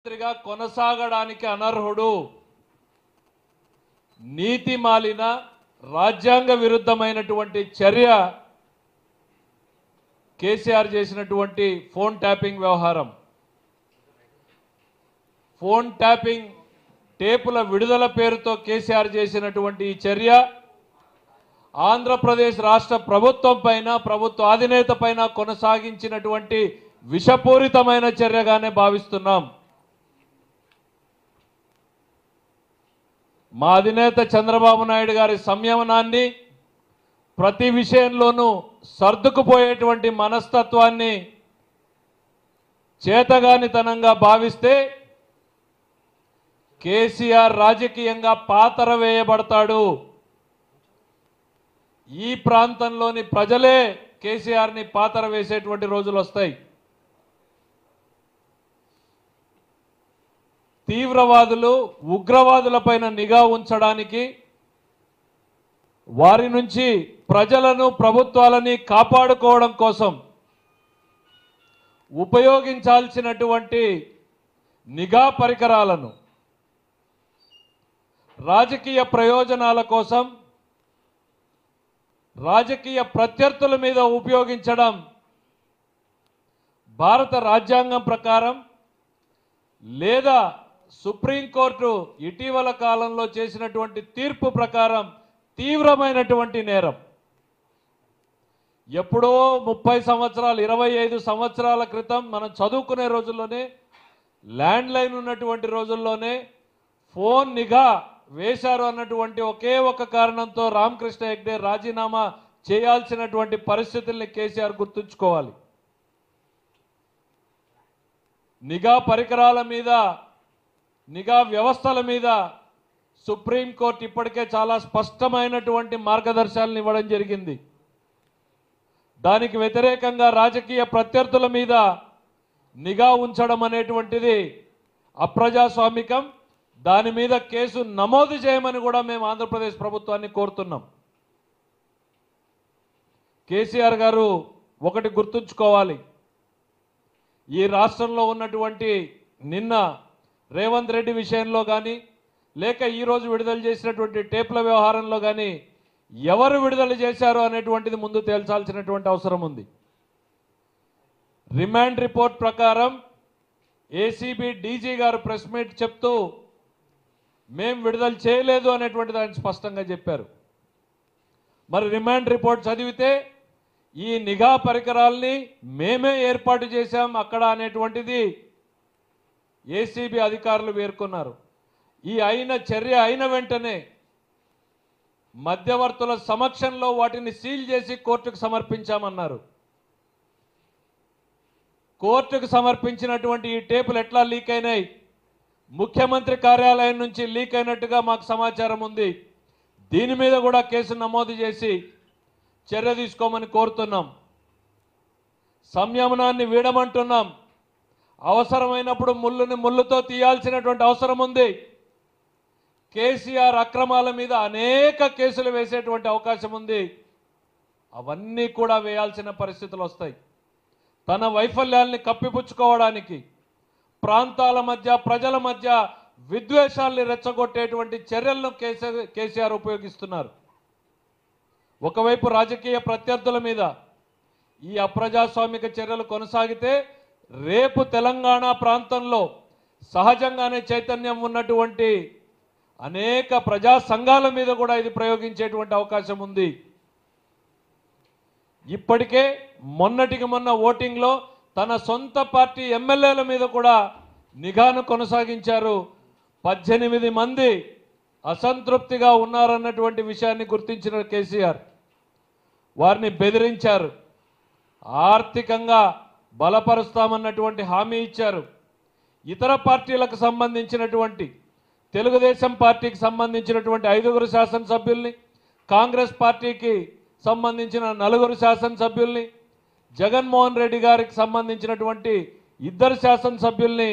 మంత్రిగా కొనసాగడానికి అనర్హుడు, నీతి మాలిన రాజ్యాంగ విరుద్ధమైనటువంటి చర్య కేసీఆర్ చేసినటువంటి ఫోన్ ట్యాపింగ్ వ్యవహారం. ఫోన్ ట్యాపింగ్ టేపుల విడుదల పేరుతో కేసీఆర్ చేసినటువంటి ఈ చర్య ఆంధ్రప్రదేశ్ రాష్ట్ర ప్రభుత్వం పైన, ప్రభుత్వ అధినేత పైన కొనసాగించినటువంటి విషపూరితమైన చర్యగానే భావిస్తున్నాం. మా అధినేత చంద్రబాబు నాయుడు గారి సంయమనాన్ని, ప్రతి విషయంలోనూ సర్దుకుపోయేటువంటి మనస్తత్వాన్ని చేతగానితనంగా భావిస్తే కేసీఆర్ రాజకీయంగా పాతర వేయబడతాడు. ఈ ప్రాంతంలోని ప్రజలే కేసీఆర్ని పాతర వేసేటువంటి రోజులు వస్తాయి. తీవ్రవాదులు, ఉగ్రవాదులపైన నిఘా ఉంచడానికి, వారి నుంచి ప్రజలను, ప్రభుత్వాలని కాపాడుకోవడం కోసం ఉపయోగించాల్సినటువంటి నిఘా పరికరాలను రాజకీయ ప్రయోజనాల కోసం, రాజకీయ ప్రత్యర్థుల మీద ఉపయోగించడం భారత రాజ్యాంగం ప్రకారం లేదా సుప్రీంకోర్టు ఇటీవల కాలంలో చేసినటువంటి తీర్పు ప్రకారం తీవ్రమైనటువంటి నేరం. ఎప్పుడో 30 సంవత్సరాలు, 25 సంవత్సరాల క్రితం మనం చదువుకునే రోజుల్లోనే, ల్యాండ్ లైన్ ఉన్నటువంటి రోజుల్లోనే ఫోన్ నిఘా వేశారు అన్నటువంటి ఒకే ఒక కారణంతో రామకృష్ణ హెగ్డే రాజీనామా చేయాల్సినటువంటి పరిస్థితుల్ని కేసీఆర్ గుర్తుంచుకోవాలి. నిఘా పరికరాల మీద, నిఘా వ్యవస్థల మీద సుప్రీంకోర్టు ఇప్పటికే చాలా స్పష్టమైనటువంటి మార్గదర్శకాలను ఇవ్వడం జరిగింది. దానికి వ్యతిరేకంగా రాజకీయ ప్రత్యర్థుల మీద నిఘా ఉంచడం అనేటువంటిది అప్రజాస్వామికం. దాని మీద కేసు నమోదు చేయమని కూడా మేము ఆంధ్రప్రదేశ్ ప్రభుత్వాన్ని కోరుతున్నాం. కేసీఆర్ గారు ఒకటి గుర్తుంచుకోవాలి, ఈ రాష్ట్రంలో ఉన్నటువంటి నిన్న రేవంత్ రెడ్డి విషయంలో కానీ, లేక ఈరోజు విడుదల చేసినటువంటి టేపుల వ్యవహారంలో కానీ ఎవరు విడుదల చేశారు అనేటువంటిది ముందు తేల్చాల్సినటువంటి అవసరం ఉంది. రిమాండ్ రిపోర్ట్ ప్రకారం ఏసీబీ డీజీ గారు ప్రెస్ మీట్ చెప్తూ మేం విడుదల చేయలేదు అనేటువంటిది ఆయన స్పష్టంగా చెప్పారు. మరి రిమాండ్ రిపోర్ట్ చదివితే ఈ నిఘా పరికరాల్ని మేమే ఏర్పాటు చేశాం అక్కడ అనేటువంటిది ఏసీబీ అధికారులు పేర్కొన్నారు. ఈ చర్య అయిన వెంటనే మధ్యవర్తుల సమక్షంలో వాటిని సీల్ చేసి కోర్టుకు సమర్పించామన్నారు. కోర్టుకు సమర్పించినటువంటి ఈ టేపులు ఎట్లా లీక్ అయినాయి? ముఖ్యమంత్రి కార్యాలయం నుంచి లీక్ అయినట్టుగా మాకు సమాచారం ఉంది. దీని మీద కూడా కేసు నమోదు చేసి చర్య తీసుకోమని కోరుతున్నాం. సంయమనాన్ని వీడమంటున్నాం. అవసరమైనప్పుడు ముళ్ళుని ముళ్ళుతో తీయాల్సినటువంటి అవసరం ఉంది. కేసీఆర్ అక్రమాల మీద అనేక కేసులు వేసేటువంటి అవకాశం ఉంది. అవన్నీ కూడా వేయాల్సిన పరిస్థితులు వస్తాయి. తన వైఫల్యాల్ని కప్పిపుచ్చుకోవడానికి, ప్రాంతాల మధ్య, ప్రజల మధ్య విద్వేషాల్ని రెచ్చగొట్టేటువంటి చర్యలను కేసీఆర్ ఉపయోగిస్తున్నారు. ఒకవైపు రాజకీయ ప్రత్యర్థుల మీద ఈ అప్రజాస్వామిక చర్యలు కొనసాగితే రేపు తెలంగాణ ప్రాంతంలో సహజంగానే చైతన్యం ఉన్నటువంటి అనేక ప్రజా సంఘాల మీద కూడా ఇది ప్రయోగించేటువంటి అవకాశం ఉంది. ఇప్పటికే మొన్నటికి మొన్న ఓటింగ్లో తన సొంత పార్టీ ఎమ్మెల్యేల మీద కూడా నిఘాను కొనసాగించారు. 18 మంది అసంతృప్తిగా ఉన్నారన్నటువంటి విషయాన్ని గుర్తించిన కేసీఆర్ వారిని బెదిరించారు. ఆర్థికంగా బలపరుస్తామన్నటువంటి హామీ ఇచ్చారు. ఇతర పార్టీలకు సంబంధించినటువంటి, తెలుగుదేశం పార్టీకి సంబంధించినటువంటి 5 శాసనసభ్యుల్ని, కాంగ్రెస్ పార్టీకి సంబంధించిన 4 శాసనసభ్యుల్ని, జగన్మోహన్ రెడ్డి గారికి సంబంధించినటువంటి 2 శాసనసభ్యుల్ని,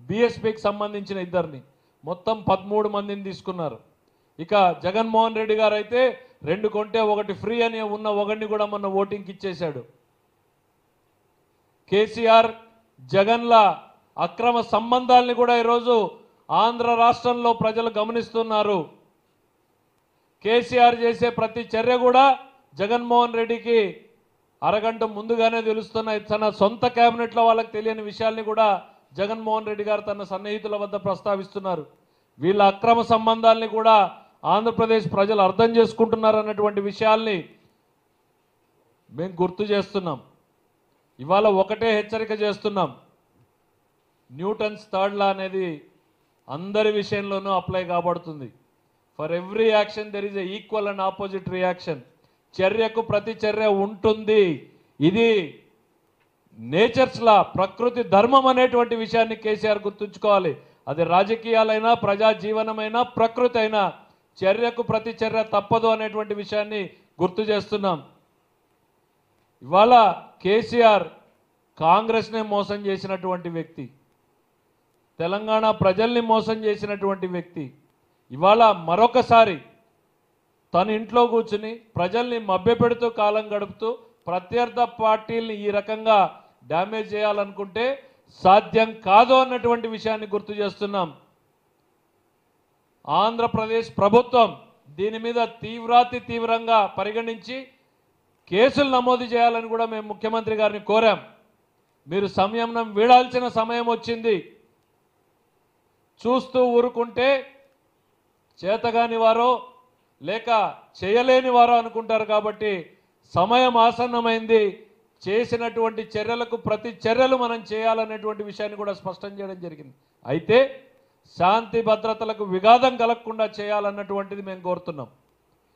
బీఎస్పీకి సంబంధించిన 2ని, మొత్తం 13 మందిని తీసుకున్నారు. ఇక జగన్మోహన్ రెడ్డి గారు అయితే 2 కొంటే 1 ఫ్రీ అని ఉన్న 1ని కూడా మొన్న ఓటింగ్కి ఇచ్చేశాడు. కేసీఆర్ జగన్ల అక్రమ సంబంధాలని కూడా ఈరోజు ఆంధ్ర రాష్ట్రంలో ప్రజలు గమనిస్తున్నారు. కేసీఆర్ చేసే ప్రతి చర్య కూడా జగన్మోహన్ రెడ్డికి అరగంట ముందుగానే తెలుస్తున్నాయి. తన సొంత కేబినెట్లో వాళ్ళకి తెలియని విషయాల్ని కూడా జగన్మోహన్ రెడ్డి గారు తన సన్నిహితుల వద్ద ప్రస్తావిస్తున్నారు. వీళ్ళ అక్రమ సంబంధాల్ని కూడా ఆంధ్రప్రదేశ్ ప్రజలు అర్థం చేసుకుంటున్నారు అన్నటువంటి విషయాల్ని మేము గుర్తు చేస్తున్నాం. ఇవాళ ఒకటే హెచ్చరిక చేస్తున్నాం. న్యూటన్స్ థర్డ్ లా అనేది అందరి విషయంలోనూ అప్లై కాబడుతుంది. For every action there is a equal and opposite reaction. చర్యకు ప్రతి చర్య ఉంటుంది. ఇది నేచర్స్ లా, ప్రకృతి ధర్మం అనేటువంటి విషయాన్ని కేసీఆర్ గుర్తుంచుకోవాలి. అది రాజకీయాలైనా ప్రజా జీవనమైనా ప్రకృతి అయినా చర్యకు ప్రతి చర్య తప్పదు అనేటువంటి విషయాన్ని గుర్తు చేస్తున్నాం. ఇవాళ కేసీఆర్ కాంగ్రెస్నే మోసం చేసినటువంటి వ్యక్తి, తెలంగాణ ప్రజల్ని మోసం చేసినటువంటి వ్యక్తి. ఇవాళ మరొకసారి తన ఇంట్లో కూర్చుని ప్రజల్ని మభ్యపెడుతూ కాలం గడుపుతూ ప్రత్యర్థ పార్టీల్ని ఈ రకంగా డ్యామేజ్ చేయాలనుకుంటే సాధ్యం కాదు అన్నటువంటి విషయాన్ని గుర్తు చేస్తున్నాం. ఆంధ్రప్రదేశ్ ప్రభుత్వం దీని మీద తీవ్రంగా పరిగణించి కేసులు నమోదు చేయాలని కూడా మేము ముఖ్యమంత్రి గారిని కోరాం. మీరు సంయమనం వీడాల్సిన సమయం వచ్చింది. చూస్తూ ఊరుకుంటే చేతగాని వారో లేక చేయలేని వారో అనుకుంటారు. కాబట్టి సమయం ఆసన్నమైంది. చేసినటువంటి చర్యలకు ప్రతి చర్యలు మనం చేయాలనేటువంటి విషయాన్ని కూడా స్పష్టం చేయడం జరిగింది. అయితే శాంతి భద్రతలకు విఘాతం కలగకుండా చేయాలన్నటువంటిది మేము కోరుతున్నాం.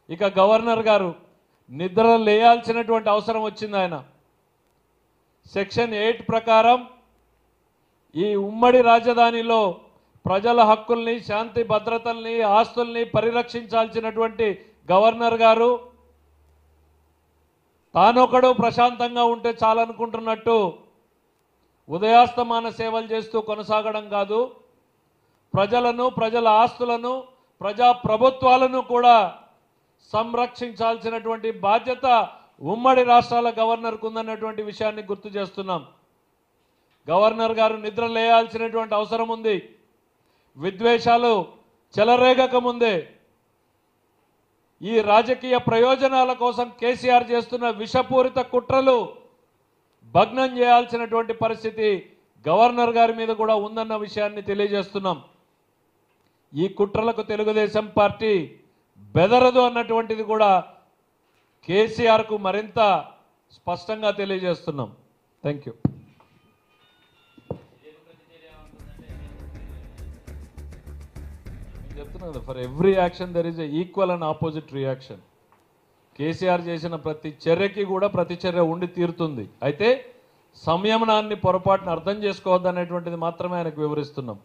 ఇక గవర్నర్ గారు నిద్ర లేయాల్సినటువంటి అవసరం వచ్చింది. ఆయన సెక్షన్ 8 ప్రకారం ఈ ఉమ్మడి రాజధానిలో ప్రజల హక్కుల్ని, శాంతి భద్రతల్ని, ఆస్తుల్ని పరిరక్షించాల్సినటువంటి గవర్నర్ గారు తానొకడు ప్రశాంతంగా ఉంటే చాలనుకుంటున్నట్టు ఉదయాస్తమాన సేవలు చేస్తూ కొనసాగడం కాదు, ప్రజలను, ప్రజల ఆస్తులను, ప్రజా ప్రభుత్వాలను కూడా సంరక్షించాల్సినటువంటి బాధ్యత ఉమ్మడి రాష్ట్రాల గవర్నర్కు ఉందన్నటువంటి విషయాన్ని గుర్తు చేస్తున్నాం. గవర్నర్ గారు నిద్ర లేయాల్సినటువంటి అవసరం ఉంది. విద్వేషాలు చెలరేగక ముందే ఈ రాజకీయ ప్రయోజనాల కోసం కేసీఆర్ చేస్తున్న విషపూరిత కుట్రలు భగ్నం చేయాల్సినటువంటి పరిస్థితి గవర్నర్ గారి మీద కూడా ఉందన్న విషయాన్ని తెలియజేస్తున్నాం. ఈ కుట్రలకు తెలుగుదేశం పార్టీ బెదరదు అన్నటువంటిది కూడా కేసీఆర్కు మరింత స్పష్టంగా తెలియజేస్తున్నాం. Thank you. చెప్తున్నాను, for every action there is a equal and opposite reaction. KCR చేసిన ప్రతి చర్యకి కూడా ప్రతి చర్య ఉండి తీరుతుంది. అయితే సంయమనాన్ని, పొరపాటును అర్థం చేసుకోవద్దనేటువంటిది మాత్రమే ఆయనకు వివరిస్తున్నాం.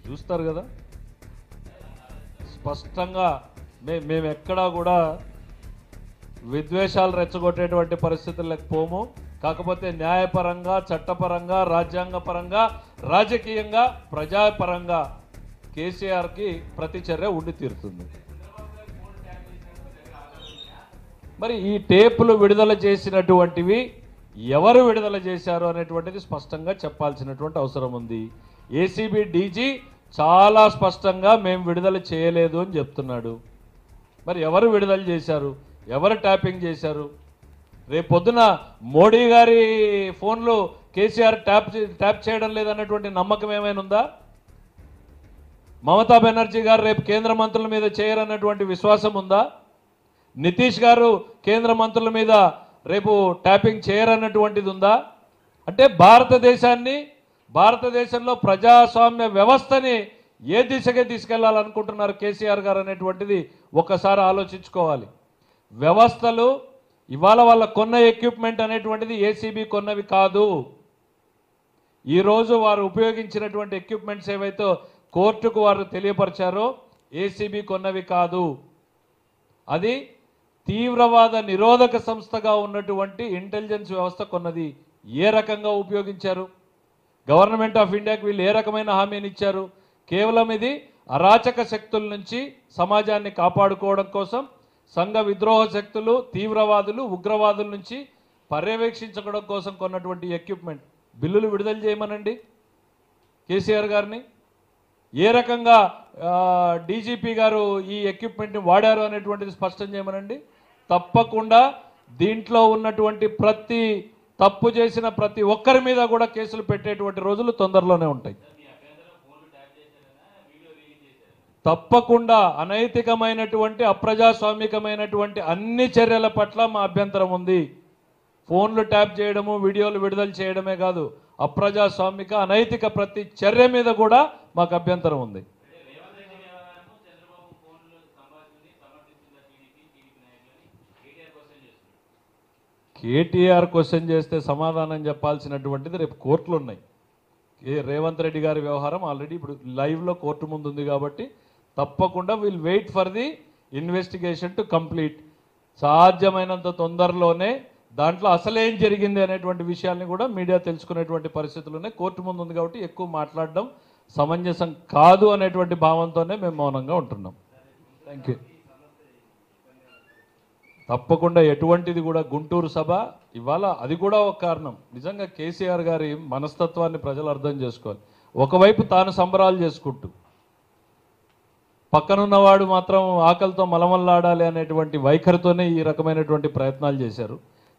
చూస్తారు కదా స్పష్టంగా మేము ఎక్కడా కూడా విద్వేషాలు రెచ్చగొట్టేటువంటి పరిస్థితులకు పోము. కాకపోతే న్యాయపరంగా, చట్టపరంగా, రాజ్యాంగపరంగా, రాజకీయంగా, ప్రజాపరంగా కేసీఆర్కి ప్రతి చర్య ఉండి తీరుతుంది. మరి ఈ టేపులు విడుదల చేసినటువంటివి ఎవరు విడుదల చేశారు అనేటువంటిది స్పష్టంగా చెప్పాల్సినటువంటి అవసరం ఉంది. ఏసీబీ డీజీ చాలా స్పష్టంగా మేము విడుదల చేయలేదు అని చెప్తున్నాడు. మరి ఎవరు విడుదల చేశారు, ఎవరు ట్యాపింగ్ చేశారు? రేపు పొద్దున మోడీ గారి ఫోన్లు కేసీఆర్ ట్యాప్ చేయడం లేదన్నటువంటి నమ్మకం ఏమైనా ఉందా? మమతా బెనర్జీ గారు రేపు కేంద్ర మంత్రుల మీద చేయరన్నటువంటి విశ్వాసం ఉందా? నితీష్ గారు కేంద్ర మంత్రుల మీద రేపు ట్యాపింగ్ చేయరన్నటువంటిది ఉందా? అంటే భారతదేశంలో ప్రజాస్వామ్య వ్యవస్థని ఏ దిశగా తీసుకెళ్లాలనుకుంటున్నారు కేసీఆర్ గారు అనేటువంటిది ఒకసారి ఆలోచించుకోవాలి. వ్యవస్థలు ఇవాళ వాళ్ళ కొన్న ఎక్విప్మెంట్ అనేటువంటిది ఏసీబీ కొన్నవి కాదు. ఈరోజు వారు ఉపయోగించినటువంటి ఎక్విప్మెంట్స్ ఏవైతే కోర్టుకు వారు తెలియపరిచారో ఏసీబీ కొన్నవి కాదు. అది తీవ్రవాద నిరోధక సంస్థగా ఉన్నటువంటి ఇంటెలిజెన్స్ వ్యవస్థ కొన్నది. ఏ రకంగా ఉపయోగించారు? గవర్నమెంట్ ఆఫ్ ఇండియాకి వీళ్ళు ఏ రకమైన హామీని ఇచ్చారు? కేవలం ఇది అరాచక శక్తుల నుంచి సమాజాన్ని కాపాడుకోవడం కోసం, సంఘ విద్రోహ శక్తులు, తీవ్రవాదులు, ఉగ్రవాదుల నుంచి పర్యవేక్షించడం కోసం కొన్నటువంటి ఎక్విప్మెంట్ బిల్లులు విడుదల చేయమనండి కేసీఆర్ గారిని. ఏ రకంగా డీజీపీ గారు ఈ ఎక్విప్మెంట్ని వాడారు అనేటువంటిది స్పష్టం చేయమనండి. తప్పకుండా దీంట్లో ఉన్నటువంటి తప్పు చేసిన ప్రతి ఒక్కరి మీద కూడా కేసులు పెట్టేటువంటి రోజులు తొందరలోనే ఉంటాయి. తప్పకుండా అనైతికమైనటువంటి అప్రజాస్వామికమైనటువంటి అన్ని చర్యల పట్ల మా అభ్యంతరం ఉంది. ఫోన్లు ట్యాప్ చేయడము, వీడియోలు విడుదల చేయడమే కాదు, అప్రజాస్వామిక అనైతిక ప్రతి చర్య మీద కూడా మాకు అభ్యంతరం ఉంది. కేటీఆర్ క్వశ్చన్ చేస్తే సమాధానం చెప్పాల్సినటువంటిది రేపు కోర్టులు ఉన్నాయి. రేవంత్ రెడ్డి గారి వ్యవహారం ఆల్రెడీ ఇప్పుడు లైవ్లో కోర్టు ముందు ఉంది కాబట్టి తప్పకుండా will wait for the investigation to complete. సాధ్యమైనంత తొందరలోనే దాంట్లో అసలేం జరిగింది అనేటువంటి విషయాల్ని కూడా మీడియా తెలుసుకునేటువంటి పరిస్థితులు కోర్టు ముందు ఉంది కాబట్టి ఎక్కువ మాట్లాడడం సమంజసం కాదు అనేటువంటి భావంతోనే మేము మౌనంగా ఉంటున్నాం. Thank you. తప్పకుండా ఎటువంటిది కూడా గుంటూరు సభ ఇవాళ అది కూడా ఒక కారణం. నిజంగా కేసీఆర్ గారి మనస్తత్వాన్ని ప్రజలు అర్థం చేసుకోవాలి. ఒకవైపు తాను సంబరాలు చేసుకుంటూ పక్కనున్నవాడు మాత్రం ఆకలితో మలమల్లాడాలి అనేటువంటి వైఖరితోనే ఈ రకమైనటువంటి ప్రయత్నాలు చేశారు.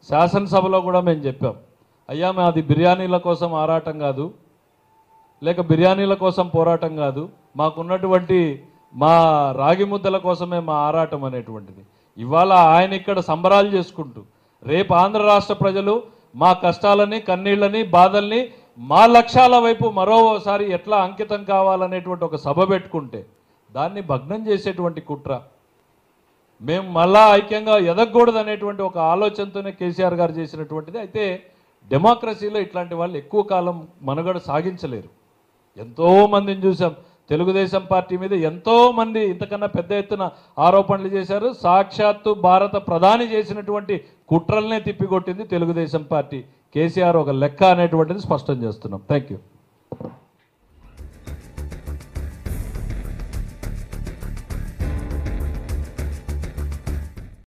శాసనసభలో కూడా మేము చెప్పాం, అయ్యా మాది బిర్యానీల కోసం ఆరాటం కాదు, లేక బిర్యానీల కోసం పోరాటం కాదు, మాకున్నటువంటి మా రాగి ముద్దల కోసమే మా ఆరాటం అనేటువంటిది. ఇవాళ ఆయన ఇక్కడ సంబరాలు చేసుకుంటూ రేపు ఆంధ్ర రాష్ట్ర ప్రజలు మా కష్టాలని, కన్నీళ్ళని, బాధల్ని, మా లక్ష్యాల వైపు మరోసారి ఎట్లా అంకితం కావాలనేటువంటి ఒక సభ పెట్టుకుంటే దాన్ని భగ్నం చేసేటువంటి కుట్ర. మేము మళ్ళా ఐక్యంగా ఎదగకూడదు అనేటువంటి ఒక ఆలోచనతోనే కేసీఆర్ గారు చేసినటువంటిది. అయితే డెమోక్రసీలో ఇట్లాంటి వాళ్ళు ఎక్కువ కాలం మనుగడ సాగించలేరు. ఎంతోమందిని చూసాం. తెలుగుదేశం పార్టీ మీద ఎంతోమంది ఇంతకన్నా పెద్ద ఎత్తున ఆరోపణలు చేశారు. సాక్షాత్తు భారత ప్రధాని చేసినటువంటి కుట్రలనే తిప్పికొట్టింది తెలుగుదేశం పార్టీ. కేసీఆర్ ఒక లెక్క అనేటువంటిది స్పష్టం చేస్తున్నాం. Thank you.